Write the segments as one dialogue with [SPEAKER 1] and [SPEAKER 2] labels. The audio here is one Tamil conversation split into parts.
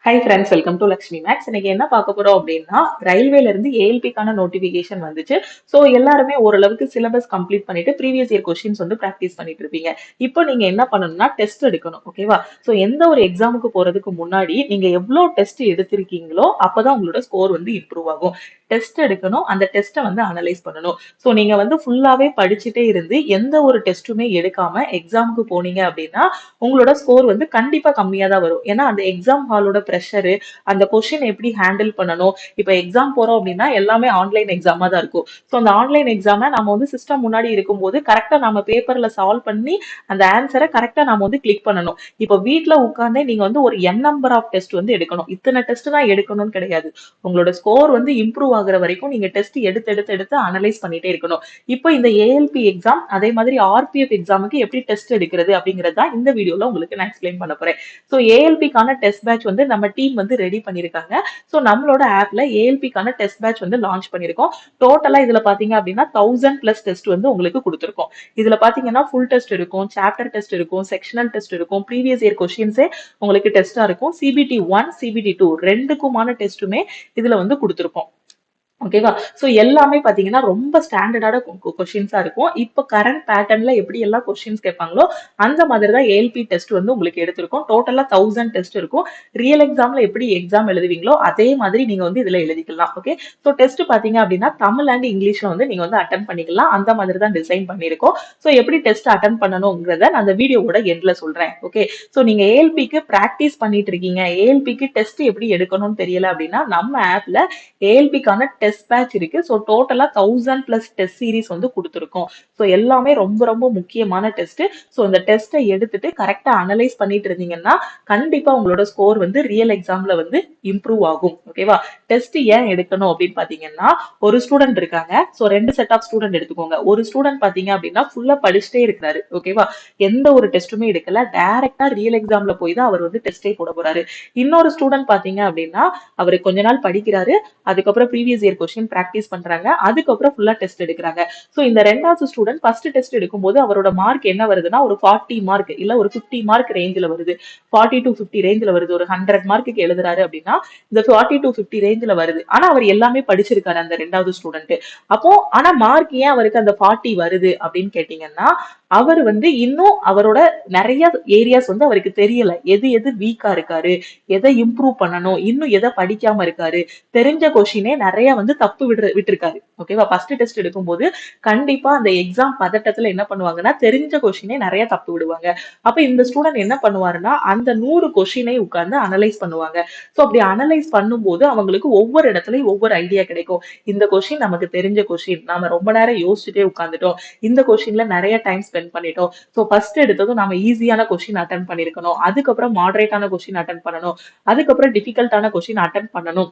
[SPEAKER 1] High friends, welcome to Lakshmi maths. இன்னைக்கு என்ன பார்க்க போறோம் அப்படின்னா, ரயில்வேல இருந்து ஏஎல்பிக்கான நோட்டிபிகேஷன் வந்துச்சு. ஸோ எல்லாருமே ஓரளவுக்கு சிலபஸ் கம்ப்ளீட் பண்ணிட்டு ப்ரீவியஸ் இயர் கொஸ்டின்ஸ் வந்து ப்ராக்டிஸ் பண்ணிட்டு இருப்பீங்க. இப்போ நீங்க என்ன பண்ணணும்னா டெஸ்ட் எடுக்கணும். ஓகேவா? ஸோ எந்த ஒரு எக்ஸாமுக்கு போறதுக்கு முன்னாடி நீங்க எவ்வளோ டெஸ்ட் எடுத்திருக்கீங்களோ அப்பதான் உங்களோட ஸ்கோர் வந்து இம்ப்ரூவ் ஆகும். டெஸ்ட் எடுக்கணும், அந்த டெஸ்ட்டை வந்து அனலைஸ் பண்ணணும். ஸோ நீங்க வந்து ஃபுல்லாவே படிச்சுட்டே இருந்து எந்த ஒரு டெஸ்ட்டுமே எடுக்காம எக்ஸாமுக்கு போனீங்க அப்படின்னா உங்களோட ஸ்கோர் வந்து கண்டிப்பா கம்மியா தான் வரும். ஏன்னா அந்த எக்ஸாம் ஹாலோட ப்ரெஷரு, அந்த கொஸ்டின் எப்படி ஹேண்டில் பண்ணணும். இப்ப எக்ஸாம் போறோம் அப்படின்னா எல்லாமே ஆன்லைன் எக்ஸாமா தான் இருக்கும். ஸோ அந்த ஆன்லைன் எக்ஸாம நம்ம வந்து சிஸ்டம் முன்னாடி இருக்கும்போது கரெக்டா நம்ம பேப்பர்ல சால்வ் பண்ணி அந்த ஆன்சரை கரெக்டா நம்ம வந்து கிளிக் பண்ணணும். இப்போ வீட்ல உட்கார்ந்தே நீங்க வந்து ஒரு என் நம்பர் ஆஃப் டெஸ்ட் வந்து எடுக்கணும். இத்தனை டெஸ்ட் தான் எடுக்கணும்னு கிடையாது. உங்களோட ஸ்கோர் வந்து இம்ப்ரூவ் ஆகுற வரைக்கும் நீங்க டெஸ்ட் எடுத்து எடுத்து எடுத்து அனலைஸ் பண்ணிட்டே இருக்கணும். இப்போ இந்த ஏஎல்பி எக்ஸாம் அதே மாதிரி ஆர்பிஎஃப் எக்ஸாமுக்கு எப்படி டெஸ்ட் எடுக்கிறது அப்படிங்கறது தான் இந்த வீடியோல உங்களுக்கு நான் எக்ஸ்பிளைன் பண்ண போறேன். ஸோ ஏஎல்பிக்கான டெஸ்ட் பேட்ச் வந்து நம்ம டீம் வந்து ரெடி பண்ணிருக்காங்க. ஸோ நம்மளோட ஆப்ல ஏஎல்பிக்கான டெஸ்ட் பேட்ச் வந்து லான்ச் பண்ணிருக்கோம். டோட்டலா இதுல பாத்தீங்க அப்படின்னா 1000+ டெஸ்ட் வந்து உங்களுக்கு கொடுத்துருக்கோம். இதுல பாத்தீங்கன்னா ஃபுல் டெஸ்ட் இருக்கும், சாப்டர் டெஸ்ட் இருக்கும், செக்ஷனல் டெஸ்ட் இருக்கும், ப்ரீவியஸ் இயர் கொஸ்டின்ஸே உங்களுக்கு டெஸ்டா இருக்கும். சிபிடி 1 சிபிடி 2 ரெண்டுக்குமான டெஸ்ட்டுமே இதுல வந்து கொடுத்துருப்போம். ஓகேவா? சோ எல்லாமே பாத்தீங்கன்னா ரொம்ப ஸ்டாண்டர்டான கொஸ்டின்ஸா இருக்கும். இப்ப கரண்ட் பேட்டர்ன்ல எப்படி எல்லாம் கொஸ்டின்ஸ் கேட்பாங்களோ அந்த மாதிரி தான் ஏஎல்பி டெஸ்ட் வந்து உங்களுக்கு எடுத்திருக்கோம். டோட்டலா 1000 டெஸ்ட் இருக்கும். ரியல் எக்ஸாம்ல எப்படி எக்ஸாம் எழுதுவீங்களோ அதே மாதிரி நீங்க வந்து இதுல எழுதிக்கலாம். ஓகே. சோ டெஸ்ட் பாத்தீங்க அப்படின்னா தமிழ் அண்ட் இங்கிலீஷ்ல வந்து நீங்க வந்து அட்டன் பண்ணிக்கலாம். அந்த மாதிரி தான் டிசைன் பண்ணிருக்கோம். சோ எப்படி டெஸ்ட் அட்டன் பண்ணணுங்கிறத நான் அந்த வீடியோவோட எண்ட்ல சொல்றேன். ஓகே. சோ நீங்க ஏஎல்பிக்கு பிராக்டிஸ் பண்ணிட்டு இருக்கீங்க, ஏஎல்பிக்கு டெஸ்ட் எப்படி எடுக்கணும்னு தெரியல அப்படின்னா நம்ம ஆப்ல ஏஎல்பிக்கான டெஸ்ட் பேட்ச் இருக்கு. ஸோ டோட்டலா 1000+ டெஸ்ட் சீரிஸ் வந்து கொடுத்துருக்கோம். ஸோ எல்லாமே ரொம்ப ரொம்ப முக்கியமான டெஸ்ட். ஸோ இந்த டெஸ்ட்டை எடுத்துட்டு கரெக்டா அனலைஸ் பண்ணிட்டு இருந்தீங்கன்னா கண்டிப்பா உங்களோட ஸ்கோர் வந்து ரியல் எக்ஸாம்ல வந்து இம்ப்ரூவ் ஆகும். ஓகேவா? டெஸ்ட் ஏன் எடுக்கணும் அப்படின்னு பாத்தீங்கன்னா ஒரு ஸ்டூடெண்ட் இருக்காங்க. ஸோ ரெண்டு செட் ஆஃப் ஸ்டூடெண்ட் எடுத்துக்கோங்க. ஒரு ஸ்டூடெண்ட் பாத்தீங்க அப்படின்னா ஃபுல்லா படிச்சுட்டே இருக்கிறாரு. ஓகேவா? எந்த ஒரு டெஸ்ட்டுமே எடுக்கல, டைரக்டா ரியல் எக்ஸாம்ல போய் தான் அவர் வந்து டெஸ்டே போட போறாரு. இன்னொரு ஸ்டூடெண்ட் பாத்தீங்க அப்படின்னா அவர் கொஞ்ச நாள் படிக்கிறாரு, அதுக்கப்புறம் ப்ரீவியஸ் இயர் கொஸ்டின் பிராக்டிஸ் பண்றாங்க, அதுக்கப்புறம் ஃபுல்லா டெஸ்ட் எடுக்கிறாங்க. சோ இந்த ரெண்டாவது ஸ்டூடெண்ட் ஃபர்ஸ்ட் டெஸ்ட் எடுக்கும்போது அவரோட மார்க் என்ன வருதுன்னா ஒரு 40 மார்க் இல்ல ஒரு 50 மார்க் ரேஞ்சில வருது. 40 to 50 ரேஞ்சில வருது. ஒரு 100 மார்க்குக்கு எழுதுறாரு அப்படின்னா இந்த 40 to 50 ரேஞ்சில வருது. ஆனா அவர் எல்லாமே படிச்சிருக்காரு அந்த ரெண்டாவது ஸ்டூடெண்ட். அப்போ ஆனா மார்க் ஏன் அவருக்கு அந்த 40 வருது அப்படின்னு கேட்டீங்கன்னா அவர் வந்து இன்னும் அவரோட நிறைய ஏரியாஸ் வந்து அவருக்கு தெரியல. எது எது வீக்கா இருக்காரு, எதை இம்ப்ரூவ் பண்ணணும், இன்னும் எதை படிக்காம இருக்காரு, தெரிஞ்ச கொஸ்டினே நிறைய வந்து தப்பு விட்டுருக்காரு. ஓகேவா? ஃபர்ஸ்ட் டெஸ்ட் எடுக்கும்போது கண்டிப்பா அந்த எக்ஸாம் பதட்டத்துல என்ன பண்ணுவாங்கன்னா தெரிஞ்ச கொஸ்டினே நிறைய தப்பு விடுவாங்க. அப்ப இந்த ஸ்டூடெண்ட் என்ன பண்ணுவாருன்னா அந்த 100 கொஸ்டினை உட்கார்ந்து அனலைஸ் பண்ணுவாங்க. சோ அப்படி அனலைஸ் பண்ணும்போது அவங்களுக்கு ஒவ்வொரு இடத்துலயும் ஒவ்வொரு ஐடியா கிடைக்கும். இந்த கொஸ்டின் நமக்கு தெரிஞ்ச கொஸ்டின், நாம ரொம்ப நேரம் யோசிச்சுட்டே உட்காந்துட்டோம், இந்த கொஸ்டின்ல நிறைய டைம் ஸ்பெண்ட் பண்ணிட்டோம். சோ ஃபர்ஸ்ட் எடுத்ததும் நம்ம ஈஸியான கொஸ்டின் அட்டன் பண்ணிருக்கணும், அதுக்கப்புறம் மாடரேட்டான கொஸ்டின் அட்டன் பண்ணணும், அதுக்கப்புறம் டிஃபிகல்ட்டான கொஸ்டின் அட்டன் பண்ணணும்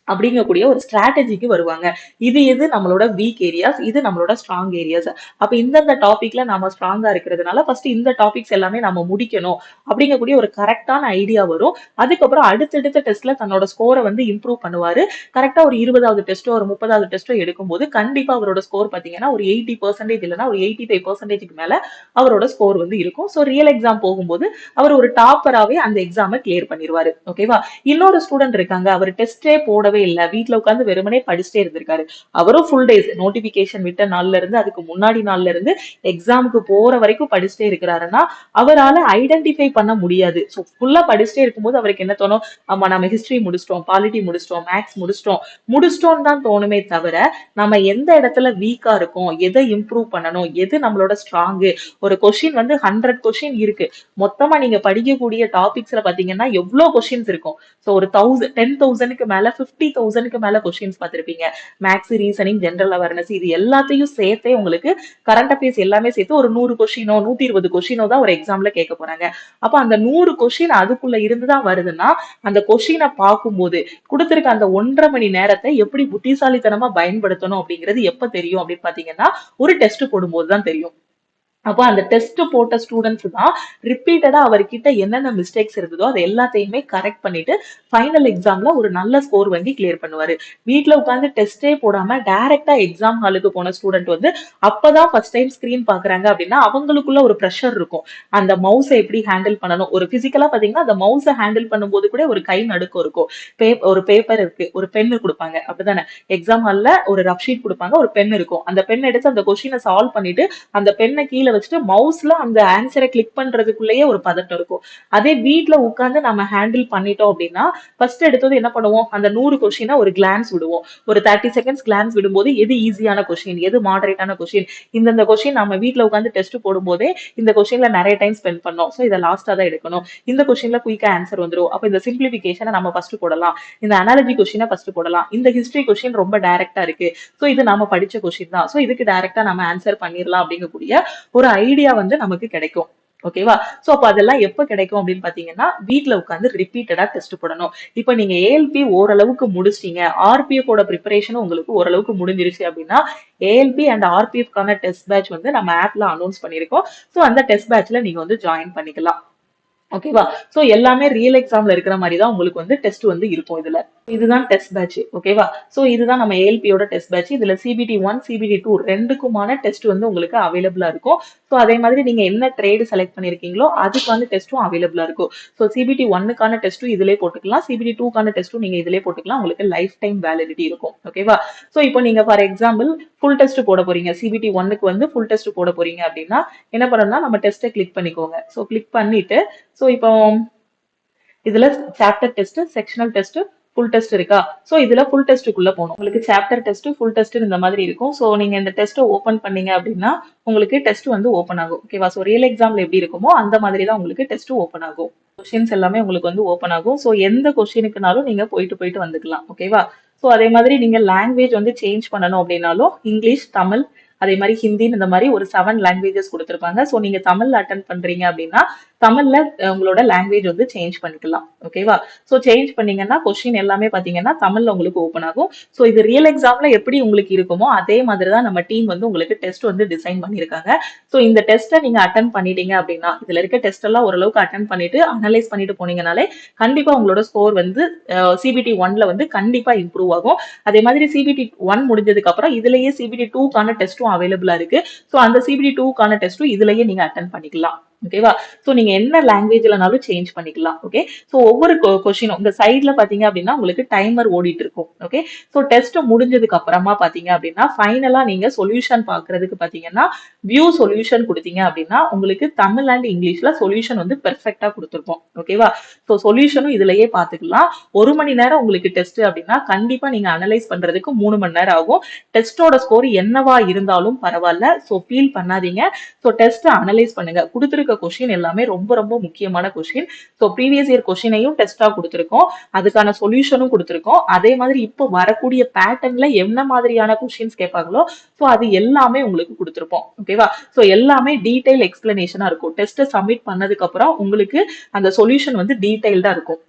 [SPEAKER 1] அப்படிங்கக்கூடிய ஒரு ஸ்ட்ராட்டஜிக்கு வருவாங்க. இது எது நம்மளோட வீக் ஏரியாஸ், இது நம்மளோட ஸ்ட்ராங் ஏரியாஸ். அப்ப இந்தந்த டாபிக்ல நாம ஸ்ட்ராங்கா இருக்கிறதுனால ஃபர்ஸ்ட் இந்த டாபிக்ஸ் எல்லாமே நம்ம முடிக்கணும் அப்படிங்கக்கூடிய ஒரு கரெக்டான ஐடியா வரும். அதுக்கப்புறம் அடுத்தடுத்த டெஸ்ட்ல தன்னோட ஸ்கோரை வந்து இம்ப்ரூவ் பண்ணுவாரு. கரெக்டா ஒரு 20வது டெஸ்ட்டோ ஒரு 30வது டெஸ்ட்டோ எடுக்கும்போது கண்டிப்பா அவரோட ஸ்கோர் பாத்தீங்கன்னா ஒரு 80% இல்லைன்னா ஒரு 85%க்கு மேல அவரோட ஸ்கோர் வந்து இருக்கும். ஸோ ரியல் எக்ஸாம் போகும்போது அவர் ஒரு டாப்பராகவே அந்த எக்ஸாமை கிளியர் பண்ணிடுவாரு. ஓகேவா? இன்னொரு ஸ்டூடெண்ட் இருக்காங்க, அவர் டெஸ்டே போடவே இல்ல, வீட்ல உட்கார்ந்து வெறுமனே படிச்சுட்டே இருந்திருக்காரு. அவரும் ஃபுல் டேஸ் நோட்டிபிகேஷன் விட்ட நாள்ல இருந்து அதுக்கு முன்னாடி நாள்ல இருந்து எக்ஸாமுக்கு போற வரைக்கும் படிச்சுட்டே இருக்கிறாருன்னா அவரால ஐடென்டிஃபை பண்ண முடியாது. ஸோ ஃபுல்லா படிச்சுட்டே இருக்கும்போது அவருக்கு என்ன தோணும்? ஆமா நம்ம ஹிஸ்டரி முடிச்சிட்டோம், பாலிட்டி முடிச்சிட்டோம், மேக்ஸ் முடிச்சிட்டோம் தான் தோணுமே தவிர நம்ம எந்த இடத்துல வீக்கா இருக்கோம், எதை இம்ப்ரூவ் பண்ணணும், எது நம்மளோட ஸ்ட்ராங்கு. ஒரு கொஸ்டின் வந்து 100 கொஸ்டின் இருக்கு. மொத்தமா நீங்க படிக்கக்கூடிய டாபிக்ஸ்ல பாத்தீங்கன்னா எவ்வளவு கொஸ்டின்ஸ் இருக்கும். ஸோ ஒரு 10,000க்கு மேல 50,000க்கு மேல கொஸ்டின்ஸ் பார்த்திருப்பீங்க. மேக்ஸ், ரீசனிங், ஜெனரல் அவேர்னஸ் இது எல்லாத்தையும் சேர்த்தே உங்களுக்கு கரண்ட் அஃபேர்ஸ் எல்லாமே சேர்த்து ஒரு 100 கொஸ்டினோ 120 கொஸ்டினோ தான் ஒரு எக்ஸாம்ல கேட்க போறாங்க. அப்ப அந்த 100 கொஸ்டின் அதுக்குள்ள இருந்துதான் வருதுன்னா அந்த கொஸ்டினை பார்க்கும்போது கொடுத்திருக்க அந்த 1.5 மணி நேரத்தை எப்படி புத்திசாலித்தனமா பயன்படுத்தணும் அப்படிங்கிறது எப்ப தெரியும் அப்படின்னு பாத்தீங்கன்னா ஒரு டெஸ்ட் போடும்போது தான் தெரியும். அப்போ அந்த டெஸ்ட் போட்ட ஸ்டூடெண்ட்ஸ் தான் ரிப்பீட்டடா அவர்கிட்ட என்னென்ன மிஸ்டேக்ஸ் இருந்ததோ அது எல்லாத்தையுமே கரெக்ட் பண்ணிட்டு ஃபைனல் எக்ஸாம்ல ஒரு நல்ல ஸ்கோர் வாங்கி கிளியர் பண்ணுவாரு. வீட்ல உட்கார்ந்து டெஸ்டே போடாம டைரக்டா எக்ஸாம் ஹாலுக்கு போன ஸ்டூடெண்ட் வந்து அப்பதான் ஃபர்ஸ்ட் டைம் ஸ்கிரீன் பாக்குறாங்க அப்படின்னா அவங்களுக்குள்ள ஒரு ப்ரெஷர் இருக்கும். அந்த மவுஸை எப்படி ஹேண்டில் பண்ணணும், ஒரு பிசிக்கலா பாத்தீங்கன்னா அந்த மவுஸை ஹேண்டில் பண்ணும்போது கூட ஒரு கை நடுக்கம் இருக்கும். ஒரு பேப்பர் இருக்கு, ஒரு பென்னு கொடுப்பாங்க அப்படிதானே, எக்ஸாம் ஹால்ல ஒரு ரஃப் ஷீட் கொடுப்பாங்க, ஒரு பென் இருக்கும், அந்த பென் எடுத்து அந்த கொஸ்டினை சால்வ் பண்ணிட்டு அந்த பெண்ணை கீழே வச்சுட்டு மவுஸ்ல அந்த ஆன்சரை கிளிக் பண்றதுக்குள்ளேயே ஒரு பதட்டம் இருக்கும். அதே வீட்ல உட்கார்ந்து நம்ம ஹேண்டில் பண்ணிட்டோம் அப்படின்னா ஃபர்ஸ்ட் எடுத்தது என்ன பண்ணுவோம், அந்த 100 கொஸ்டினை ஒரு கிளான்ஸ் விடுவோம். ஒரு 30 செகண்ட்ஸ் கிளான்ஸ் விடும்போது எது ஈஸியான கொஸ்டின், எது மாடரேட்டான கொஸ்டின், இந்த கொஸ்டின் நம்ம வீட்ல உட்கார்ந்து டெஸ்ட் போடும்போதே இந்த கொஸ்டின்ல நிறைய டைம் ஸ்பெண்ட் பண்ணோம், ஸோ இதை லாஸ்டா தான் எடுக்கணும், இந்த கொஸ்டின்ல குயிக்கா ஆன்சர் வந்துடும், அப்ப இந்த சிம்பிளிபிகேஷனை நம்ம ஃபர்ஸ்ட் போடலாம், இந்த அனாலஜி கொஸ்டினை ஃபர்ஸ்ட் போடலாம், இந்த ஹிஸ்டரி கொஸ்டின் ரொம்ப டைரக்டா இருக்கு, ஸோ இது நாம படிச்ச கொஸ்டின் தான், ஸோ இதுக்கு டைரக்டா நம்ம ஆன்சர் பண்ணிடலாம் அப்படிங்கக்கூடிய ஒரு ஐடியா வந்து நமக்கு கிடைக்கும். ஓகேவா? சோ அப்ப அதெல்லாம் எப்ப கிடைக்கும் அப்படின்னு பாத்தீங்கன்னா வீட்ல உட்காந்து ரிப்பீட்டடா டெஸ்ட் போடணும். இப்ப நீங்க ஏஎல்பி ஓரளவுக்கு முடிச்சிட்டீங்க, ஆர்பிஎஃப் ஓட ப்ரிப்பரேஷனும் உங்களுக்கு ஓரளவுக்கு முடிஞ்சிருச்சு அப்படின்னா ஏஎல்பி அண்ட் ஆர்பிஎஃப்கான டெஸ்ட் பேட்ச் வந்து நம்ம ஆப்ல அனௌன்ஸ் பண்ணிருக்கோம். சோ அந்த டெஸ்ட் பேட்ச்ல நீங்க வந்து ஜாயின் பண்ணிக்கலாம். ஓகேவா? சோ எல்லாமே ரியல் எக்ஸாம்ல இருக்கிற மாதிரி தான் உங்களுக்கு வந்து டெஸ்ட் வந்து இருக்கும். இதுதான் டெஸ்ட் பேட்ச். ஓகேவா? சோ இதுதான் நம்ம ஏஎல்பியோட டெஸ்ட் பேட்ச். இதுல சிபிடி 1 சிபிடி 2 ரெண்டுக்குமான டெஸ்ட் வந்து உங்களுக்கு அவைலபிளா இருக்கும். சோ அதே மாதிரி நீங்க என்ன ட்ரேட் செலக்ட் பண்ணிருக்கீங்களோ அதுக்கான டெஸ்ட்டும் அவைலபிளா இருக்கும். சோ சிபிடி 1க்கான டெஸ்ட்டும் இதுலயே போட்டுக்கலாம், சிபிடி 2க்கான டெஸ்ட்டும் நீங்க இதுலயே போட்டுக்கலாம். உங்களுக்கு லைஃப் டைம் வேலிடிட்டி இருக்கும். ஓகேவா? சோ இப்போ நீங்க ஃபார் எக்ஸாம்பிள் ஃபுல் டெஸ்ட் போட போறீங்க, சிபிடி 1க்கு வந்து ஃபுல் டெஸ்ட் போட போறீங்க அப்படின்னா என்ன பண்ணணும்னா நம்ம டெஸ்ட்டை கிளிக் பண்ணிக்கோங்க. சோ கிளிக் பண்ணிட்டு சோ இப்போ இதுல chapter test, sectional test, full test இருக்கா? சோ இதுல ஃபுல் டெஸ்ட்டுக்குள்ள போகணும். உங்களுக்கு சாப்டர் டெஸ்ட், ஃபுல் டெஸ்ட் இந்த மாதிரி இருக்கும். சோ நீங்க இந்த டெஸ்ட்டை ஓபன் பண்ணீங்க அப்படின்னா உங்களுக்கு டெஸ்ட் வந்து ஓபன் ஆகும். ஓகேவா? சோ ரியல் எக்ஸாம்ல எப்படி இருக்குமோ அந்த மாதிரி தான் உங்களுக்கு டெஸ்ட் ஓபன் ஆகும். கொஸ்டின்ஸ் எல்லாமே உங்களுக்கு வந்து ஓபன் ஆகும். சோ எந்த கொஸ்டினுக்குனாலும் நீங்க போயிட்டு போயிட்டு வந்துக்கலாம். ஓகேவா? சோ அதே மாதிரி நீங்க லாங்குவேஜ் வந்து சேஞ்ச் பண்ணணும் அப்படின்னாலும் இங்கிலீஷ், தமிழ், அதே மாதிரி ஹிந்தின்னு இந்த மாதிரி ஒரு 7 லாங்குவேஜஸ் கொடுத்துருப்பாங்க. ஸோ நீங்க தமிழ்ல அட்டன் பண்றீங்க அப்படின்னா தமிழ்ல உங்களோட லாங்குவேஜ் வந்து சேஞ்ச் பண்ணிக்கலாம். ஓகேவா? ஸோ சேஞ்ச் பண்ணீங்கன்னா கொஸ்டின் எல்லாமே பாத்தீங்கன்னா தமிழ்ல உங்களுக்கு ஓப்பன் ஆகும். ஸோ இது ரியல் எக்ஸாம்ல எப்படி உங்களுக்கு இருக்குமோ அதே மாதிரி தான் நம்ம டீம் வந்து உங்களுக்கு டெஸ்ட் வந்து டிசைன் பண்ணியிருக்காங்க. ஸோ இந்த டெஸ்ட்டை நீங்க அட்டன் பண்ணிட்டீங்க அப்படின்னா இதுல இருக்க டெஸ்ட் எல்லாம் ஓரளவுக்கு அட்டன் பண்ணிட்டு அனலைஸ் பண்ணிட்டு போனீங்கனாலே கண்டிப்பா உங்களோட ஸ்கோர் வந்து சிபிடி 1ல வந்து கண்டிப்பா இம்ப்ரூவ் ஆகும். அதே மாதிரி சிபிடி 1 முடிஞ்சதுக்கு அப்புறம் இதுலயே சிபிடி 2க்கான டெஸ்ட்டும் அவைலபிளா இருக்கு. ஸோ அந்த சிபிடி 2க்கான டெஸ்ட்டும் இதுலயே நீங்க அட்டன் பண்ணிக்கலாம். ஓகேவா? சோ நீங்க என்ன லாங்குவேஜ்லனாலும் சேஞ்ச் பண்ணிக்கலாம். ஓகே? சோ ஒவ்வொரு கொஸ்டினும் உங்க சைட்ல பாத்தீங்க அப்படின்னா உங்களுக்கு டைமர் ஓடிட்டு இருக்கும். ஓகே? சோ டெஸ்ட் முடிஞ்சதுக்கு அப்புறமா பாத்தீங்க அப்படின்னா ஃபைனலா நீங்க சொல்யூஷன் பாக்குறதுக்கு பாத்தீங்கன்னா வியூ சொல்யூஷன் கொடுத்தீங்க அப்படின்னா உங்களுக்கு தமிழ் அண்ட் இங்கிலீஷ்ல சொல்யூஷன் வந்து பெர்ஃபெக்ட்டா கொடுத்துருப்போம். ஓகேவா? சோ சொல்யூஷனும் இதுலயே பாத்துக்கலாம். 1 மணி நேரம் உங்களுக்கு டெஸ்ட் அப்படின்னா கண்டிப்பா நீங்க அனலைஸ் பண்றதுக்கு 3 மணி நேரம் ஆகும். டெஸ்டோட ஸ்கோர் என்னவா இருந்தாலும் பரவாயில்ல. சோ ஃபீல் பண்ணாதீங்க. சோ டெஸ்ட் அனலைஸ் பண்ணுங்க. கொடுத்துருக்க கொஸ்டின் எல்லாமே ரொம்ப ரொம்ப முக்கியமான கொஸ்டின். சோ ப்ரீவியஸ் இயர் கொஸ்டினையும் டெஸ்டா கொடுத்துருக்கோம், அதுக்கான சொல்யூஷனும் கொடுத்துருக்கோம். அதே மாதிரி இப்போ வரக்கூடிய பேட்டர்ன்ல என்ன மாதிரியான கொஸ்டின்ஸ் கேட்பாங்களோ சோ அது எல்லாமே உங்களுக்கு கொடுத்துருப்போம். ஓகேவா? சோ எல்லாமே டீடைல் எக்ஸ்பிளனேஷனா இருக்கும். டெஸ்ட் சப்மிட் பண்ணதுக்கு அப்புறம் உங்களுக்கு அந்த சொல்யூஷன் வந்து டீடைல்டா இருக்கும்.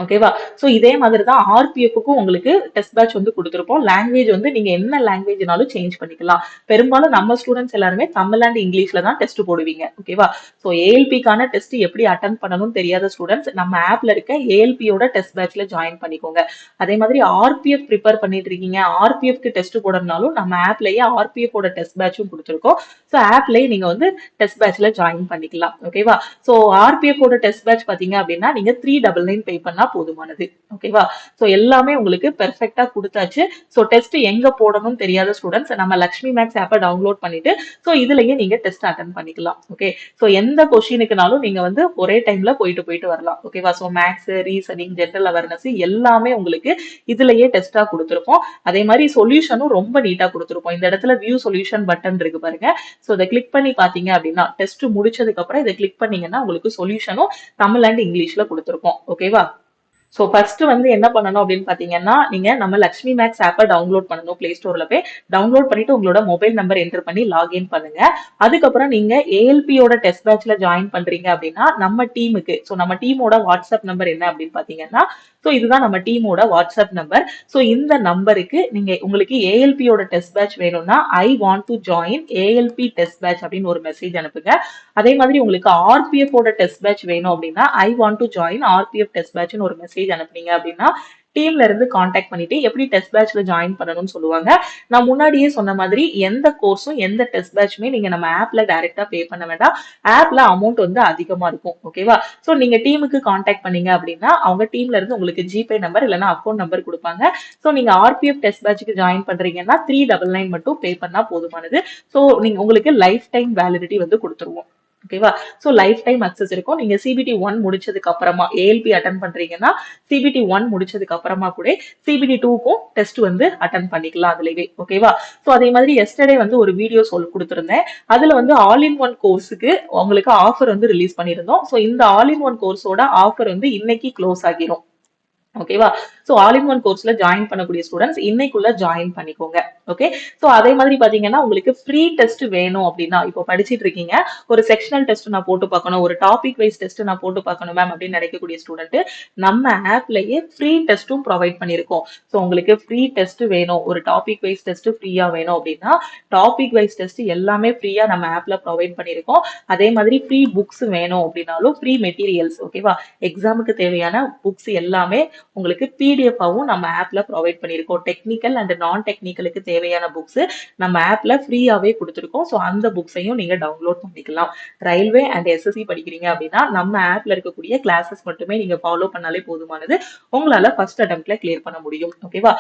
[SPEAKER 1] ஓகேவா? சோ இதே மாதிரி தான் ஆர்பிஎஃப்க்கும் உங்களுக்கு டெஸ்ட் பேட்ச் வந்து கொடுத்துருப்போம். லாங்குவேஜ் வந்து நீங்க என்ன லாங்குவேஜ்னாலும் சேஞ்ச் பண்ணிக்கலாம். பெரும்பாலும் நம்ம ஸ்டூடெண்ட்ஸ் எல்லாருமே தமிழ் அண்ட் இங்கிலீஷ்ல தான் டெஸ்ட் போடுவீங்க. ஓகேவா? சோ ஏஎல்பிக்கான டெஸ்ட் எப்படி அட்டன் பண்ணணும்னு தெரியாத ஸ்டூடெண்ட்ஸ் நம்ம ஆப்ல இருக்க ஏஎல்பியோட டெஸ்ட் பேட்ச்ல ஜாயின் பண்ணிக்கோங்க. அதே மாதிரி ஆர்பிஎஃப் ப்ரிப்பேர் பண்ணிட்டு இருக்கீங்க, ஆர்பிஎஃப்க்கு டெஸ்ட் போடணும்னாலும் நம்ம ஆப்லயே ஆர்பிஎஃப் ஓட டெஸ்ட் பேட்சும் கொடுத்துருக்கோம். சோ ஆப்லயே நீங்க வந்து டெஸ்ட் பேட்ச்ல ஜாயின் பண்ணிக்கலாம். ஓகேவா? சோ ஆர்பிஎஃப் ஓட டெஸ்ட் பேட்ச் பாத்தீங்க அப்படின்னா நீங்க 399 பே பண்ணா போதுமானது. ஓகேவா? சோ எல்லாமே உங்களுக்கு பெர்ஃபெக்ட்டா கொடுத்தாச்சு. சோ டெஸ்ட் எங்க போடணும்னு தெரியாத ஸ்டூடெண்ட்ஸ் நம்ம லக்ஷ்மி மேக்ஸ் ஆப்பை டவுன்லோட் பண்ணிட்டு சோ இதுலயே நீங்க டெஸ்ட் அட்டன் பண்ணிக்கலாம். ஓகே? சோ எந்த கொஸ்டினுக்குனாலும் நீங்க வந்து ஒரே டைம்ல போயிட்டு போயிட்டு வரலாம். ஓகேவா? So maths, reasoning, general awareness எல்லாமே உங்களுக்கு இதுலயே டெஸ்டா கொடுத்துருப்போம். அதே மாதிரி சொல்யூஷனும் ரொம்ப நீட்டா கொடுத்துருப்போம். இந்த இடத்துல வியூ சொல்யூஷன் பட்டன் இருக்கு பாருங்க. சோ இதை கிளிக் பண்ணி பாத்தீங்க அப்படின்னா டெஸ்ட் முடிச்சதுக்கு அப்புறம் இதை கிளிக் பண்ணீங்கன்னா உங்களுக்கு சொல்யூஷனும் தமிழ் அண்ட் இங்கிலீஷ்ல கொடுத்துருப்போம். ஓகேவா? ஸோ ஃபர்ஸ்ட் வந்து என்ன பண்ணணும் அப்படின்னு பாத்தீங்கன்னா, நீங்க நம்ம லக்ஷ்மி மேக்ஸ் ஆப்பை டவுன்லோட் பண்ணணும். பிளே ஸ்டோர்ல போய் டவுன்லோட் பண்ணிட்டு உங்களோட மொபைல் நம்பர் என்டர் பண்ணி லாகின் பண்ணுங்க. அதுக்கப்புறம் நீங்க ஏஎல்பியோட டெஸ்ட் பேட்ச்ல ஜாயின் பண்றீங்க அப்படின்னா, நம்ம டீமுக்கு நம்ம டீமோட வாட்ஸ்அப் நம்பர் என்ன அப்படின்னு பாத்தீங்கன்னா, இதுதான் நம்ம டீமோட வாட்ஸ்அப் நம்பர். இந்த நம்பருக்கு நீங்க உங்களுக்கு ஏஎல்பியோட டெஸ்ட் பேட்ச் வேணும்னா I want to join ALP test batch அப்படின்னு ஒரு மெசேஜ் அனுப்புங்க. அதே மாதிரி உங்களுக்கு ஆர்பிஎஃப் ஓட டெஸ்ட் பேட்ச் வேணும் அப்படின்னா I want to join RPF test பேட்ச்னு ஒரு மெசேஜ் அனுப்புனீங்க அப்படின்னா டீம்ல இருந்து காண்டாக்ட் பண்ணிட்டு எப்படி டெஸ்ட் பேட்ச்ல ஜாயின் பண்ணணும்னு சொல்லுவாங்க. நான் முன்னாடியே சொன்ன மாதிரி எந்த கோர்ஸும் எந்த டெஸ்ட் பேட்ச்மே நீங்க நம்ம ஆப்ல டைரக்டா பே பண்ண வேண்டாம். ஆப்ல அமௌண்ட் வந்து அதிகமா இருக்கும். ஓகேவா? நீங்க டீமுக்கு காண்டாக்ட் பண்ணீங்க அப்படின்னா அவங்க டீம்ல இருந்து உங்களுக்கு ஜிபே நம்பர் இல்லைன்னா அக்கௌண்ட் நம்பர் கொடுப்பாங்க. நீங்க ஆர்பிஎஃப் டெஸ்ட் பேட்ச்க்கு ஜாயின் பண்றீங்கன்னா 399 மட்டும் பே பண்ணா போதுமானது. நீங்க உங்களுக்கு லைஃப் டைம் வேலிடிட்டி வந்து கொடுத்துருவோம். ஓகேவா? லைஃப் டைம் அக்சஸ் இருக்கும். நீங்க சிபிடி 1 முடிச்சதுக்கு அப்புறமா ஏஎல்பி அட்டன் பண்றீங்கன்னா சிபிடி 1 முடிச்சதுக்கு அப்புறமா கூட சிபிடி 2க்கும் டெஸ்ட் வந்து அட்டன் பண்ணிக்கலாம் அதுலயே. ஓகேவா? அதே மாதிரி எஸ்டர்டே வந்து ஒரு வீடியோ கொடுத்திருந்தேன். அதுல வந்து ஆல் இன் ஒன் கோர்ஸுக்கு உங்களுக்கு ஆஃபர் வந்து ரிலீஸ் பண்ணியிருந்தோம். இந்த ஆல் இன் ஒன் கோர்ஸோட ஆஃபர் வந்து இன்னைக்கு க்ளோஸ் ஆகிரும். ஓகேவா? ஆல் இன் ஒன் கோர்ஸ்ல ஜாயின் பண்ணக்கூடிய ஸ்டூடெண்ட்ஸ் இன்னைக்குள்ள ஜாயின் பண்ணிக்கோங்க. ஓகே. அதே மாதிரி பாத்தீங்கன்னா உங்களுக்கு ஃப்ரீ டெஸ்ட் வேணும் அப்படின்னா இப்போ படிச்சிட்டு இருக்கீங்க, ஒரு செக்ஷனல் டெஸ்ட் நான் போட்டு பார்க்கணும், ஒரு டாபிக் வைஸ் டெஸ்ட் நான் போட்டு பார்க்கணும் மேம் அப்படின்னு நினைக்கக்கூடிய ஸ்டூடெண்ட் நம்ம ஆப்லயே ஃப்ரீ டெஸ்ட்டும் ப்ரொவைட் பண்ணிருக்கோம். உங்களுக்கு ஃப்ரீ டெஸ்ட் வேணும், ஒரு டாபிக் வைஸ் டெஸ்ட் ஃப்ரீயா வேணும் அப்படின்னா டாபிக் வைஸ் டெஸ்ட் எல்லாமே ஃப்ரீயா நம்ம ஆப்ல ப்ரொவைட் பண்ணிருக்கோம். அதே மாதிரி ஃப்ரீ புக்ஸ் வேணும் அப்படின்னாலும் ஃப்ரீ மெட்டீரியல்ஸ், ஓகேவா, எக்ஸாமுக்கு தேவையான புக்ஸ் எல்லாமே உங்களுக்கு பிடிஎஃபாவும் நம்ம ஆப்ல ப்ரொவைட் பண்ணிருக்கோம். டெக்னிக்கல் அண்ட் நான் டெக்னிக்கலுக்கு தேவையான புக்ஸ் நம்ம ஆப்ல ஃப்ரீயாவே கொடுத்துருக்கோம். அந்த புக்ஸையும் நீங்க டவுன்லோட் பண்ணிக்கலாம். ரயில்வே அண்ட் எஸ்எஸ்சி படிக்கிறீங்க அப்படின்னா நம்ம ஆப்ல இருக்கக்கூடிய கிளாஸஸ் மட்டுமே நீங்க ஃபாலோ பண்ணாலே போதுமானது. உங்களால ஃபர்ஸ்ட் அட்டெம்ப்ட்ல கிளியர் பண்ண முடியும். ஓகேவா?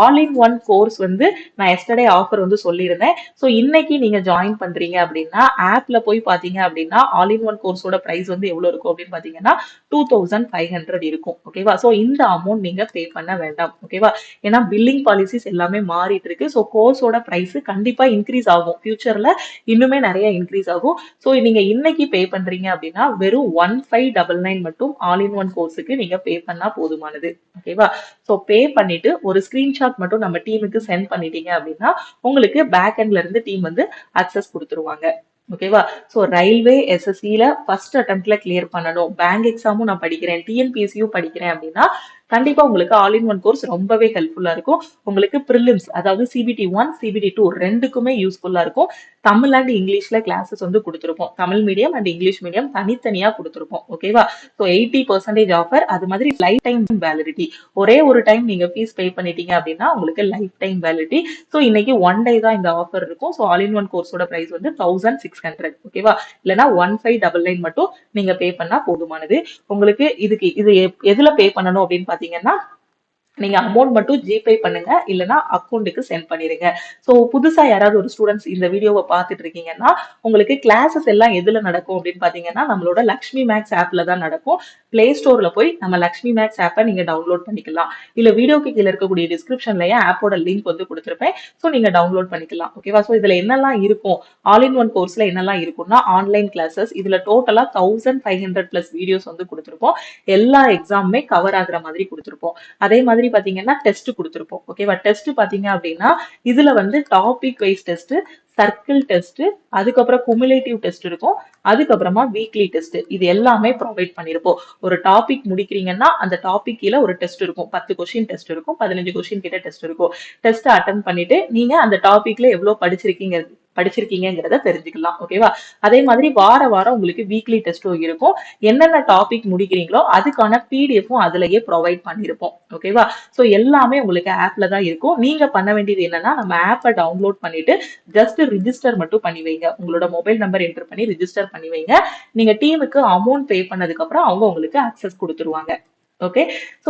[SPEAKER 1] ஆல் இன் ஒன் கோர்ஸ் வந்து நான் எஸ்டர்டே ஆஃபர் வந்து சொல்லியிருந்தேன். இன்னைக்கு நீங்க ஜாயின் பண்றீங்க அப்படின்னா ஆப்ல போய் பாத்தீங்க அப்படின்னா ஆல் இன் ஒன் கோர்ஸோட பிரைஸ் வந்து எவ்வளவு இருக்கும் அப்படின்னு பாத்தீங்கன்னா 2500 இருக்கும். ஓகேவா? இந்த அமௌண்ட் நீங்க பே பண்ண வேண்டாம். ஓகேவா? ஏன்னா பில்லிங் பாலிசிஸ் எல்லாமே மாறிட்டு இருக்கு. கோர்ஸோட பிரைஸ் கண்டிப்பா இன்க்ரீஸ் ஆகும். ஃபியூச்சர்ல இன்னுமே நிறைய இன்க்ரீஸ் ஆகும். நீங்க இன்னைக்கு பே பண்றீங்க அப்படின்னா வெறும் 1599 மட்டும் ஆல் இன் ஒன் கோர்ஸுக்கு நீங்க பே பண்ணா போதுமானது. ஓகேவா? பே பண்ணிட்டு ஒரு ஸ்கிரீன்ஷாட் மட்டும் நம்ம டீமுக்கு சென்ட் பண்ணிட்டீங்க அப்படின்னா உங்களுக்கு பேக் எண்ட்ல இருந்து டீம் வந்து அக்சஸ் கொடுத்துருவாங்க. ஓகேவா? ரயில்வே எஸ்எஸ்சில ஃபர்ஸ்ட் அட்டெம்ப்ட்ல கிளியர் பண்ணணும், பேங்க் எக்ஸாமும் நான் படிக்கிறேன், டிஎன்பிஎஸ்சியும் படிக்கிறேன் அப்படின்னா கண்டிப்பா உங்களுக்கு ஆல் இன் ஒன் கோர்ஸ் ரொம்பவே ஹெல்ப்ஃபுல்லா இருக்கும். உங்களுக்கு ப்ரிலிம்ஸ் அதாவது சிபிடி 1 சிபிடி 2 ரெண்டுக்குமே யூஸ்ஃபுல்லா இருக்கும். தமிழ் அண்ட் இங்கிலீஷ்ல கிளாஸஸ் வந்து கொடுத்துருப்போம். Tamil medium and English medium தனித்தனியா கொடுத்துருப்போம். ஓகேவா? 80% ஆஃபர். அது மாதிரி லைஃப் டைம் வேலிடிட்டி. ஒரே ஒரு டைம் நீங்க ஃபீஸ் பே பண்ணிட்டீங்க அப்படின்னா உங்களுக்கு லைஃப் டைம் வேலிடிட்டி. இன்னைக்கு 1 டே தான் இந்த ஆஃபர் இருக்கும். ஆல் இன் ஒன் கோர்ஸோட பிரைஸ் வந்து 1600. ஓகேவா? இல்லைன்னா 1599 மட்டும் நீங்க பே பண்ணா போதுமானது. உங்களுக்கு இது எதுல பே பண்ணணும் அப்படின்னு பாத்தீங்கன்னா நீங்க அமௌண்ட் மட்டும் ஜிபே பண்ணுங்க, இல்லைன்னா அக்கௌண்ட்டுக்கு சென்ட் பண்ணிருங்க. புதுசா யாராவது ஒரு ஸ்டூடெண்ட்ஸ் இந்த வீடியோவை பார்த்துட்டு இருக்கீங்கன்னா உங்களுக்கு கிளாஸஸ் எல்லாம் எதுல நடக்கும் அப்படின்னு பாத்தீங்கன்னா நம்மளோட லக்ஷ்மி மேக்ஸ் ஆப்ல தான் நடக்கும். பிளே ஸ்டோர்ல போய் நம்ம லக்ஷ்மி மேக்ஸ் ஆப்பை நீங்க டவுன்லோட் பண்ணிக்கலாம். இல்ல வீடியோக்கு கீழே இருக்கக்கூடிய டிஸ்கிரிப்ஷன்லயே ஆப்போட லிங்க் வந்து கொடுத்துருப்பேன். நீங்க டவுன்லோட் பண்ணிக்கலாம். ஓகேவா? இதுல என்னெல்லாம் இருக்கும், ஆல் இன் ஒன் கோர்ஸ்ல என்னெல்லாம் இருக்கும்னா ஆன்லைன் கிளாஸஸ், இதுல டோட்டலா 1500 பிளஸ் வீடியோஸ் வந்து கொடுத்துருப்போம். எல்லா எக்ஸாமுமே கவர் ஆகுற மாதிரி கொடுத்துருப்போம். அதே மாதிரி பாத்தீங்கன்னா டெஸ்ட் கொடுத்திருப்போம். ஓகேவா? டெஸ்ட் பாத்தீங்க அப்படின்னா இதுல வந்து topic wise test, circle test, அதுக்கப்புறம் குமுலேட்டிவ் டெஸ்ட் இருக்கும், அதுக்கப்புறமா வீக்லி டெஸ்ட், இது எல்லாமே ப்ரொவைட் பண்ணிருப்போம். ஒரு டாபிக் முடிக்கிறீங்கன்னா அந்த டாபிக் கீழே ஒரு டெஸ்ட் இருக்கும். 10 கொஸ்டின் டெஸ்ட் இருக்கும், 15 கொஸ்டின் கிட்ட டெஸ்ட் இருக்கும். டெஸ்ட் அட்டன் பண்ணிட்டு நீங்க அந்த டாபிக்ல எவ்வளவு படிச்சிருக்கீங்கிறத தெரிஞ்சுக்கலாம். ஓகேவா? அதே மாதிரி வார வாரம் உங்களுக்கு வீக்லி டெஸ்டும் இருக்கும். என்னென்ன டாபிக் முடிக்கிறீங்களோ அதுக்கான பிடிஎஃப்பும் அதுலயே ப்ரொவைட் பண்ணிருப்போம். ஓகேவா? எல்லாமே உங்களுக்கு ஆப்ல தான் இருக்கும். நீங்க பண்ண வேண்டியது என்னன்னா நம்ம ஆப்பை டவுன்லோட் பண்ணிட்டு ஜஸ்ட் ரிஜிஸ்டர் மட்டும் பண்ணி வைங்க. உங்களோட மொபைல் நம்பர் என்டர் பண்ணி ரிஜிஸ்டர் பண்ணி வைங்க. நீங்க டீமுக்கு அமௌண்ட் பே பண்ணதுக்கு அப்புறம் அவங்க உங்களுக்கு அக்சஸ் கொடுத்துருவாங்க. ஓகே.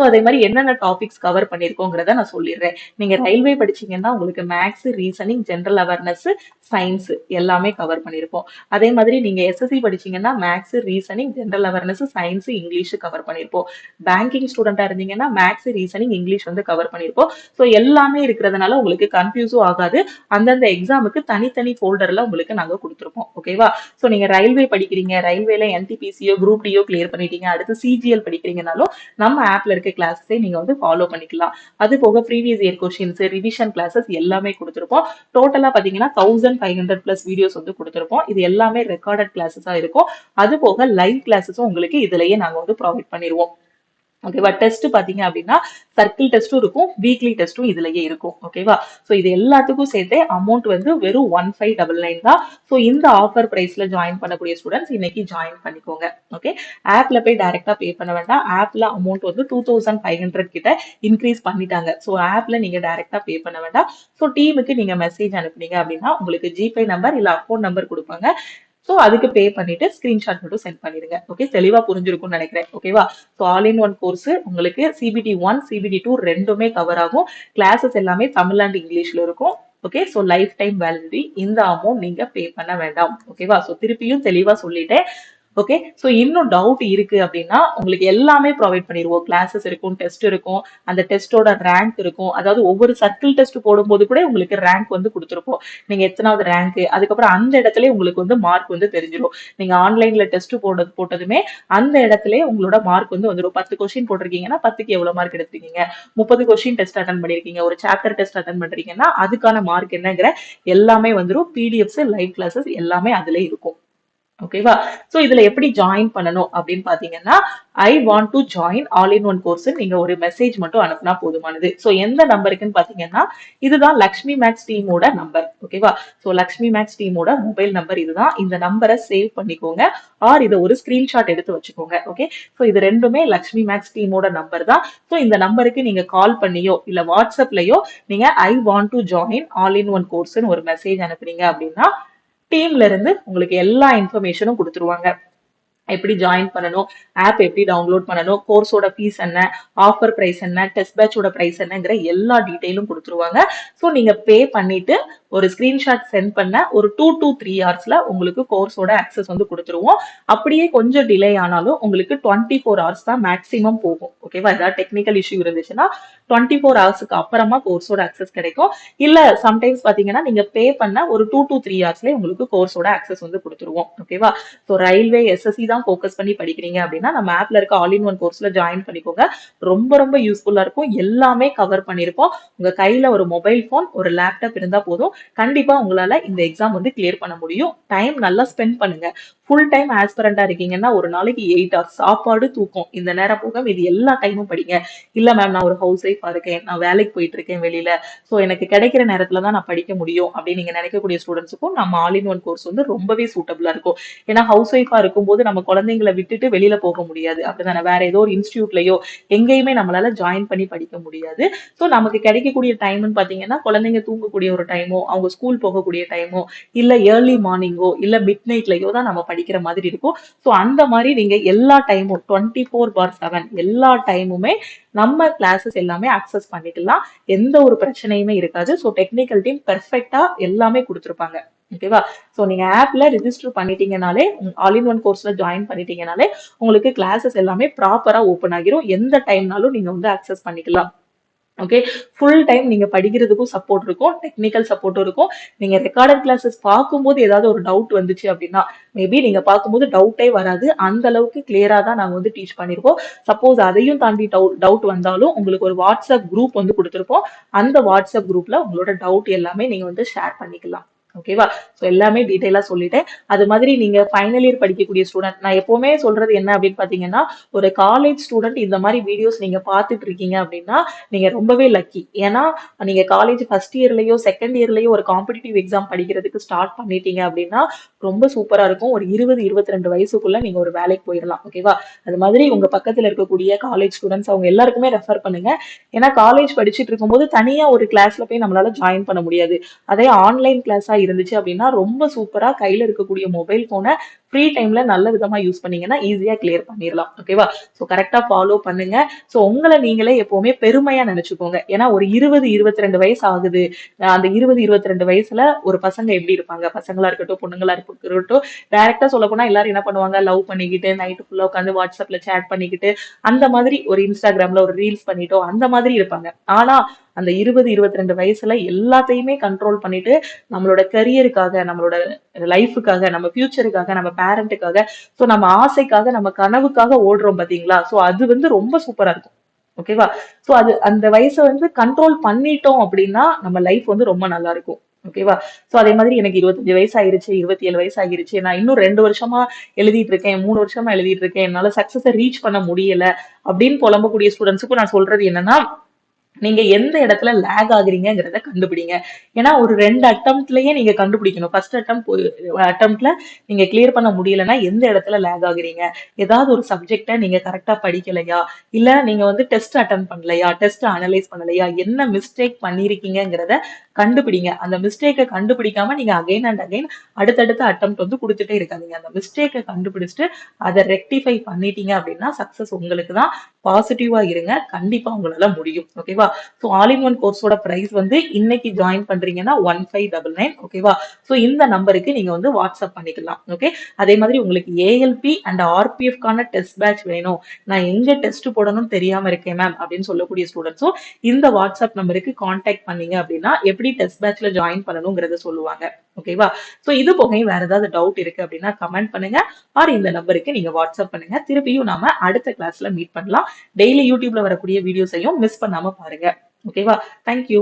[SPEAKER 1] அதே மாதிரி என்னென்ன டாபிக்ஸ் கவர் பண்ணிருக்கோங்கிறத நான் சொல்லிடுறேன். நீங்க ரயில்வே படிச்சீங்கன்னா உங்களுக்கு maths, reasoning, general awareness, science எல்லாமே கவர் பண்ணிருப்போம். அதே மாதிரி நீங்க எஸ்எஸ்சி படிச்சீங்கன்னா maths, reasoning, general awareness, science, English cover பண்ணிருப்போம். பேங்கிங் ஸ்டூடெண்டா இருந்தீங்கன்னா மேக்ஸ், ரீசனிங், இங்கிலீஷ் வந்து கவர் பண்ணிருப்போம். எல்லாமே இருக்கிறதுனால உங்களுக்கு கன்ஃபியூஸும் ஆகாது. அந்தந்த எக்ஸாமுக்கு தனித்தனி ஃபோல்டர்ல உங்களுக்கு நாங்க கொடுத்துருப்போம். ஓகேவா? நீங்க ரயில்வே படிக்கிறீங்க, ரயில்வேல என்டிபிசியோ குரூப் டியோ கிளியர் பண்ணிட்டீங்க, அடுத்து சிஜிஎல் படிக்கிறீங்கனாலும் நம்ம ஆப்ல இருக்க கிளாஸஸை நீங்க வந்து ஃபாலோ பண்ணிக்கலாம். அது போக previous year questions, revision classes எல்லாமே கொடுத்துருப்போம். டோட்டலா பாத்தீங்கன்னா 1500 பிளஸ் வீடியோஸ் வந்து கொடுத்துருப்போம். இது எல்லாமே ரெக்கார்டட் கிளாஸஸா இருக்கும். அது போக லைவ் கிளாஸஸும் உங்களுக்கு இதுலயே நாங்க வந்து ப்ரொவைட் பண்ணிடுவோம். ஓகேவா? டெஸ்ட் பாத்தீங்க அப்படின்னா சர்க்கிள் டெஸ்டும் இருக்கும், வீக்லி டெஸ்டும் இதுலயே இருக்கும். ஓகேவா? சோ இது எல்லாத்துக்கும் சேர்த்து அமௌண்ட் வந்து வெறும் 1599 தான். சோ இந்த ஆஃபர் பிரைஸ்ல ஜாயின் பண்ணக்கூடிய ஸ்டூடெண்ட்ஸ் இன்னைக்கு ஜாயின் பண்ணிக்கோங்க. ஓகே, ஆப்ல போய் டைரக்டா பே பண்ண வேண்டாம். ஆப்ல அமௌண்ட் வந்து 2500 கிட்ட இன்க்ரீஸ் பண்ணிட்டாங்க. சோ ஆப்ல நீங்க டைரக்டா பே பண்ண வேண்டாம். சோ டீமுக்கு நீங்க மெசேஜ் அனுப்புனீங்க அப்படின்னா உங்களுக்கு ஜிபே நம்பர் இல்ல அக்கௌண்ட் நம்பர் கொடுப்பாங்க. சோ அதுக்கு பே பண்ணிட்டு ஸ்கிரீன்ஷாட் மட்டும் சென்ட் பண்ணிடுங்க. ஓகே, தெளிவா புரிஞ்சிருக்கும்னு நினைக்கிறேன். ஓகேவா? So all in one course உங்களுக்கு சிபிடி 1 சிபிடி 2 ரெண்டுமே கவர் ஆகும். கிளாஸஸ் எல்லாமே தமிழ் அண்ட் இங்கிலீஷ்ல இருக்கும். Okay, so life time validity. இந்த அமௌண்ட் நீங்க பே பண்ண வேண்டாம். ஓகேவா? ஸோ திருப்பியும் தெளிவா சொல்லிட்டேன். ஓகே, ஸோ இன்னும் டவுட் இருக்கு அப்படின்னா உங்களுக்கு எல்லாமே ப்ரொவைட் பண்ணிடுவோம். கிளாஸஸ் இருக்கும், டெஸ்ட் இருக்கும், அந்த டெஸ்டோட ரேங்க் இருக்கும். அதாவது ஒவ்வொரு சர்க்கிள் டெஸ்ட் போடும்போது கூட உங்களுக்கு ரேங்க் வந்து கொடுத்துருப்போம். நீங்க எத்தனாவது ரேங்க், அதுக்கப்புறம் அந்த இடத்துல உங்களுக்கு வந்து மார்க் வந்து தெரிஞ்சிடும். நீங்க ஆன்லைன்ல டெஸ்ட் போட்டதுமே அந்த இடத்துல உங்களோட மார்க் வந்து வந்துடும். 10 கொஸ்டின் போட்டிருக்கீங்கன்னா 10க்கு எவ்வளவு மார்க் எடுத்திருக்கீங்க, 30 கொஸ்டின் டெஸ்ட் அட்டன் பண்ணிருக்கீங்க, ஒரு சாப்டர் டெஸ்ட் அட்டன் பண்றீங்கன்னா அதுக்கான மார்க் என்னங்கிற எல்லாமே வந்துடும். பிடிஎஃப்ஸ், லைவ் கிளாஸஸ் எல்லாமே அதுல இருக்கும். ஓகேவா? சோ இதுல எப்படி ஜாயின் பண்ணணும் அப்படின்னு பாத்தீங்கன்னா, ஐ want to join all in one course நீங்க ஒரு மெசேஜ் மட்டும் அனுப்புனா போதுமானது. சோ எந்த நம்பருக்குன்னு பாத்தீங்கன்னா, இதுதான் லக்ஷ்மி மேக்ஸ் டீமோட நம்பர். ஓகேவா? சோ லக்ஷ்மி மேக்ஸ் டீமோட மொபைல் நம்பர் இதுதான். இந்த நம்பரை சேவ் பண்ணிக்கோங்க, ஆர் இதை ஒரு ஸ்கிரீன்ஷாட் எடுத்து வச்சுக்கோங்க. ஓகே, சோ இது ரெண்டுமே லக்ஷ்மி மேக்ஸ் டீமோட நம்பர் தான். சோ இந்த நம்பருக்கு நீங்க கால் பண்ணியோ இல்ல வாட்ஸ்அப்லயோ நீங்க ஐ want to join all in one course ஒரு மெசேஜ் அனுப்புறீங்க அப்படின்னா டீம்ல இருந்து உங்களுக்கு எல்லா இன்ஃபர்மேஷனும் கொடுத்துருவாங்க. எப்படி ஜாயின் பண்ணணும், ஆப் எப்படி டவுன்லோட் பண்ணணும், கோர்ஸோட ஃபீஸ் என்ன, ஆஃபர் பிரைஸ் என்ன, டெஸ்ட் பேட்சோட பிரைஸ் என்னங்கிற எல்லா டீடைலும் கொடுத்துருவாங்க. ஸோ நீங்க பே பண்ணிட்டு ஒரு ஸ்கிரீன்ஷாட் சென்ட் பண்ண ஒரு 2 to 3 ஹவர்ஸ்ல உங்களுக்கு கோர்ஸோட ஆக்சஸ் வந்து கொடுத்துருவோம். அப்படியே கொஞ்சம் டிலே ஆனாலும் உங்களுக்கு 24 ஹவர்ஸ் தான் மேக்ஸிமம் போகும். ஓகேவா? ஏதாவது டெக்னிக்கல் இஷ்யூ இருந்துச்சுன்னா 24 ஹவர்ஸ்க்கு அப்புறமா கோர்ஸோட ஆக்சஸ் கிடைக்கும். இல்ல சம்டைம்ஸ் பாத்தீங்கன்னா நீங்க பே பண்ண ஒரு 2 to 3 ஹவர்ஸ்ல உங்களுக்கு கோர்ஸோட ஆக்சஸ் வந்து கொடுத்துருவோம். ஓகேவா? ஸோ ரயில்வே எஸ்எஸ்சி தான் ஃபோக்கஸ் பண்ணி படிக்கிறீங்க அப்படின்னா நம்ம ஆப்ல இருக்க ஆல் இன் ஒன் கோர்ஸ்ல ஜாயின் பண்ணிக்கோங்க. ரொம்ப ரொம்ப யூஸ்ஃபுல்லா இருக்கும். எல்லாமே கவர் பண்ணிருப்போம். உங்க கையில ஒரு மொபைல் போன், ஒரு லேப்டாப் இருந்தா போதும், கண்டிப்பா உங்களால இந்த எக்ஸாம் வந்து கிளியர் பண்ண முடியும். டைம் நல்லா ஸ்பெண்ட் பண்ணுங்க. ஃபுல் டைம் ஆஸ்பிரண்டா இருக்கீங்கன்னா ஒரு நாளைக்கு 8 ஹவர்ஸ் சாப்பாடு, தூக்கம் இந்த நேரம் போக இது எல்லா டைமும் படிங்க. இல்ல மேம் நான் ஒரு ஹவுஸ் ஒய்ஃபா இருக்கேன், நான் வேலைக்கு போயிட்டு இருக்கேன் வெளியில, சோ எனக்கு கிடைக்கிற நேரத்துல தான் நான் படிக்க முடியும் அப்படின்னு நீங்க நினைக்கக்கூடிய ஸ்டூடெண்ட்ஸுக்கும் நம்ம ஆல் இன் ஒன் கோர்ஸ் வந்து ரொம்பவே சூட்டபிளா இருக்கும். ஏன்னா ஹவுஸ் ஒய்ஃபா இருக்கும்போது நம்ம குழந்தைங்களை விட்டுட்டு வெளியில போக முடியாது. அப்படிதானே? வேற ஏதோ ஒரு இன்ஸ்டியூட்லயோ எங்கேயுமே நம்மளால ஜாயின் பண்ணி படிக்க முடியாது. சோ நமக்கு கிடைக்கக்கூடிய டைம்னு பாத்தீங்கன்னா குழந்தைங்க தூங்கக்கூடிய ஒரு டைமோ, அவங்க ஸ்கூல் போகக்கூடிய டைமோ, இல்ல ஏர்லி மார்னிங்கோ இல்ல மிட் நைட்லயோ தான் நம்ம படிக்கிற மாதிரி இருக்கும். சோ அந்த மாதிரி நீங்க எல்லா டைமும் 24/7 எல்லா டைமுமே நம்ம கிளாஸஸ் எல்லாமே அக்சஸ் பண்ணிக்கலாம். எந்த ஒரு பிரச்சனையுமே இருக்காது. சோ டெக்னிக்கல் டீம் பெர்ஃபெக்ட்டா எல்லாமே கொடுத்துருப்பாங்க. ஓகேவா? சோ நீங்க ஆப்ல ரிஜிஸ்டர் பண்ணிட்டீங்கனாலே, ஆல் இன் ஒன் கோர்ஸ்ல ஜாயின் பண்ணிட்டீங்கனாலே உங்களுக்கு கிளாஸஸ் எல்லாமே ப்ராப்பரா ஓபன் ஆகிரும். எந்த டைம்னாலும் நீங்க வந்து அக்சஸ் பண்ணிக்கலாம். ஓகே, ஃபுல் டைம் நீங்க படிக்கிறதுக்கும் சப்போர்ட் இருக்கும், டெக்னிக்கல் சப்போர்ட்டும் இருக்கும். நீங்க ரெக்கார்டட் கிளாஸஸ் பார்க்கும்போது ஏதாவது ஒரு டவுட் வந்துச்சு அப்படின்னா மேபி நீங்க பார்க்கும்போது டவுட்டே வராது. அந்த அளவுக்கு கிளியரா தான் நாங்க வந்து டீச் பண்ணிருக்கோம். சப்போஸ் அதையும் தாண்டி டவுட் வந்தாலும் உங்களுக்கு ஒரு வாட்ஸ்அப் குரூப் வந்து கொடுத்துருப்போம். அந்த வாட்ஸ்அப் குரூப்ல உங்களோட டவுட் எல்லாமே நீங்க வந்து ஷேர் பண்ணிக்கலாம். ஓகேவா? சோ எல்லாமே டீடைலா சொல்லிட்டேன். அது மாதிரி நீங்க ஃபைனல் இயர் படிக்கக்கூடிய ஸ்டூடெண்ட், நான் எப்பவுமே சொல்றது என்ன அப்படின்னு பாத்தீங்கன்னா, ஒரு காலேஜ் ஸ்டூடெண்ட் இந்த மாதிரி வீடியோஸ் நீங்க பாத்துட்டு இருக்கீங்க அப்படின்னா நீங்க ரொம்பவே லக்கி. ஏன்னா நீங்க காலேஜ் ஃபர்ஸ்ட் இயர்லயோ செகண்ட் இயர்லயோ ஒரு காம்படிட்டிவ் எக்ஸாம் படிக்கிறதுக்கு ஸ்டார்ட் பண்ணிட்டீங்க அப்படின்னா ரொம்ப சூப்பரா இருக்கும். ஒரு 20-22 வயசுக்குள்ள நீங்க ஒரு வேலைக்கு போயிடலாம். ஓகேவா? அது மாதிரி உங்க பக்கத்துல இருக்கக்கூடிய காலேஜ் ஸ்டூடெண்ட்ஸ் அவங்க எல்லாருக்குமே ரெஃபர் பண்ணுங்க. ஏன்னா காலேஜ் படிச்சுட்டு இருக்கும்போது தனியா ஒரு கிளாஸ்ல போய் நம்மளால ஜாயின் பண்ண முடியாது. அதே ஆன்லைன் கிளாஸா இருந்துச்சு அப்படின்னா ரொம்ப சூப்பரா கையில இருக்கக்கூடிய மொபைல் போனை ஃப்ரீ டைம்ல நல்ல விதமா யூஸ் பண்ணீங்கன்னா ஈஸியா கிளியர் பண்ணிடலாம். ஓகேவா? சோ கரெக்டா ஃபாலோ பண்ணுங்க. சோ உங்களை நீங்களே எப்பவுமே பெருமையா நினைச்சுக்கோங்க. ஏன்னா ஒரு 20-22 வயசு ஆகுது. அந்த 20-22 வயசுல ஒரு பசங்க எப்படி இருப்பாங்க, பசங்களா இருக்கட்டும் பொண்ணுங்களா இருக்கட்டும், டைரக்டா சொல்ல போனா எல்லாரும் என்ன பண்ணுவாங்க, லவ் பண்ணிக்கிட்டு நைட்டு ஃபுல்லா உட்காந்து வாட்ஸ்அப்ல சேட் பண்ணிக்கிட்டு அந்த மாதிரி ஒரு இன்ஸ்டாகிராம்ல ஒரு ரீல்ஸ் பண்ணிட்டோ அந்த மாதிரி இருப்பாங்க. ஆனா அந்த 20-22 வயசுல எல்லாத்தையுமே கண்ட்ரோல் பண்ணிட்டு நம்மளோட கரியருக்காக, நம்மளோட லைஃபுக்காக, நம்ம ஃபியூச்சருக்காக, நம்ம பேரண்ட்டுக்காக, ஸோ நம்ம ஆசைக்காக, நம்ம கனவுக்காக ஓடுறோம் பாத்தீங்களா? ஸோ அது வந்து ரொம்ப சூப்பரா இருக்கும். ஓகேவா? ஸோ அது அந்த வயசை வந்து கண்ட்ரோல் பண்ணிட்டோம் அப்படின்னா நம்ம லைஃப் வந்து ரொம்ப நல்லா இருக்கும். ஓகேவா? ஸோ அதே மாதிரி எனக்கு 25 வயசு ஆயிருச்சு, 27 வயசு ஆகிருச்சு, நான் இன்னும் 2 வருஷமா எழுதிட்டு இருக்கேன், 3 வருஷமா எழுதிட்டு இருக்கேன், என்னால சக்சஸை ரீச் பண்ண முடியல அப்படின்னு புலம்பக்கூடிய ஸ்டூடெண்ட்ஸுக்கும் நான் சொல்றது என்னன்னா, நீங்க எந்த இடத்துல லேக் ஆகுறீங்கங்கிறத கண்டுபிடிங்க. ஏன்னா ஒரு 2 அட்டம்ப்ட்லயே நீங்க கண்டுபிடிக்கணும். ஃபர்ஸ்ட் அட்டம்ப்ட்ல நீங்க கிளியர் பண்ண முடியலன்னா எந்த இடத்துல லேக் ஆகுறீங்க? ஏதாவது ஒரு சப்ஜெக்ட்ட நீங்க கரெக்ட்டா படிக்கலையா? இல்ல நீங்க வந்து டெஸ்ட் அட்டெம்ப்ட் பண்ணலையா? டெஸ்ட் அனலைஸ் பண்ணலையா? என்ன மிஸ்டேக் பண்ணியிருக்கீங்கங்கிறத கண்டுபிடிங்க. அந்த மிஸ்டேக்க கண்டுபிடிக்காம நீங்க அகைன் அண்ட் அகைன் அடுத்தடுத்த அட்டெம்ப்ட் வந்து குடுத்துட்டே இருக்காதீங்க. அந்த மிஸ்டேக்க கண்டுபிடிச்சுட்டு அத ரெக்டிஃபை பண்ணிட்டீங்க அப்படின்னா சக்சஸ் உங்களுக்கு தான். பாசிட்டிவா இருங்க. கண்டிப்பா உங்களால முடியும். ஓகேவா? ஸோ ஆல் இன் ஒன் கோர்ஸோட பிரைஸ் வந்து இன்னைக்கு ஜாயின் பண்றீங்கன்னா 1599. ஓகேவா? ஸோ இந்த நம்பருக்கு நீங்க வந்து வாட்ஸ்அப் பண்ணிக்கலாம். ஓகே. அதே மாதிரி உங்களுக்கு ஏஎல்பி அண்ட் ஆர்பிஎஃப்கான டெஸ்ட் பேட்ச் வேணும், நான் எங்க டெஸ்ட் போடணும்னு தெரியாம இருக்கேன் மேம் அப்படின்னு சொல்லக்கூடிய ஸ்டூடெண்ட்ஸும் இந்த வாட்ஸ்அப் நம்பருக்கு கான்டாக்ட் பண்ணீங்க அப்படின்னா எப்படி டெஸ்ட் பேட்ச்ல ஜாயின் பண்ணணுங்கிறத சொல்லுவாங்க. ஓகேவா? ஸோ இது போக வேற ஏதாவது டவுட் இருக்கு அப்படின்னா கமெண்ட் பண்ணுங்க, ஆர் இந்த நம்பருக்கு நீங்க வாட்ஸ்அப் பண்ணுங்க. திருப்பியும் நாம அடுத்த கிளாஸ்ல மீட் பண்ணலாம். டெய்லி யூடியூப்ல வரக்கூடிய வீடியோஸையும் மிஸ் பண்ணாம பாருங்க. ஓகேவா? தேங்க்யூ.